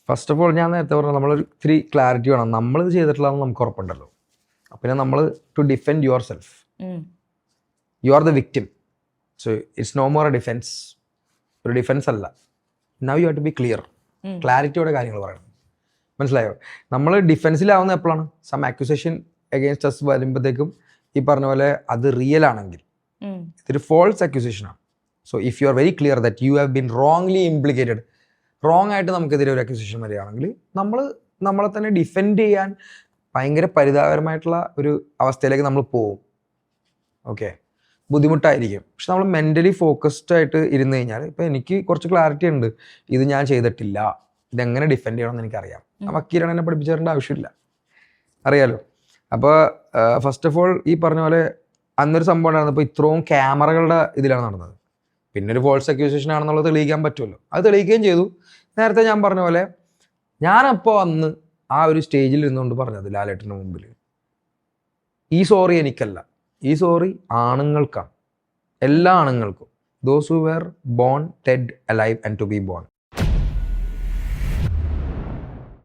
First of all ഞാൻ നേരത്തെ പറഞ്ഞു നമ്മളൊരു ഇത്തിരി ക്ലാരിറ്റി വേണം. നമ്മളിത് ചെയ്തിട്ടുള്ളതെന്ന് നമുക്ക് ഉറപ്പുണ്ടല്ലോ. പിന്നെ നമ്മൾ to defend yourself, you are the victim, so it's no more a defence. ഒരു ഡിഫെൻസ് അല്ല. Now you have to be clear, ക്ലാരിറ്റിയോടെ കാര്യങ്ങൾ പറയണം. മനസ്സിലായോ? നമ്മൾ ഡിഫെൻസിലാവുന്ന എപ്പോഴാണ് സം അക്യൂസേഷൻ അഗെയിൻസ്റ്റ് അസ് വരുമ്പോഴത്തേക്കും ഈ പറഞ്ഞ പോലെ അത് റിയൽ ആണെങ്കിൽ ഇതൊരു ഫോൾസ് അക്യൂസേഷനാണ്. So if you are very clear that you have been wrongly implicated, wrong ആയിട്ട് നമുക്കെതിരെ ഒരു അക്യൂസേഷൻ വരികയാണെങ്കിൽ നമ്മളെ തന്നെ ഡിഫെൻഡ് ചെയ്യാൻ ഭയങ്കര പരിതാപകരമായിട്ടുള്ള ഒരു അവസ്ഥയിലേക്ക് നമ്മൾ പോകും. ഓക്കെ, ബുദ്ധിമുട്ടായിരിക്കും. പക്ഷെ നമ്മൾ മെൻ്റലി ഫോക്കസ്ഡ് ആയിട്ട് ഇരുന്ന് കഴിഞ്ഞാൽ, ഇപ്പം എനിക്ക് കുറച്ച് ക്ലാരിറ്റി ഉണ്ട്, ഇത് ഞാൻ ചെയ്തിട്ടില്ല, ഇതെങ്ങനെ ഡിഫെൻഡ് ചെയ്യണമെന്ന് എനിക്കറിയാം. വക്കീലാണ് എന്നെ പഠിപ്പിച്ചു തരേണ്ട ആവശ്യമില്ല, അറിയാലോ. അപ്പോൾ ഫസ്റ്റ് ഓഫ് ഓൾ ഈ പറഞ്ഞ പോലെ അന്നൊരു സംഭവം ഉണ്ടായിരുന്നപ്പോൾ ഇത്രയും ക്യാമറകളുടെ ഇതിലാണ് നടന്നത്. പിന്നെ ഒരു ഫോൾസ് അക്യൂസേഷൻ ആണെന്നുള്ളത് തെളിയിക്കാൻ പറ്റുമല്ലോ, അത് തെളിയിക്കുകയും ചെയ്തു. നേരത്തെ ഞാൻ പറഞ്ഞ പോലെ ഞാനപ്പോൾ അന്ന് ആ ഒരു സ്റ്റേജിൽ ഇരുന്നുകൊണ്ട് പറഞ്ഞത് ലാലേട്ടൻ്റെ മുമ്പിൽ, ഈ സോറി എനിക്കല്ല, ഈ സോറി ആണുങ്ങൾക്കാണ്, എല്ലാ ആണുങ്ങൾക്കും. Those who were born dead alive and to be bone.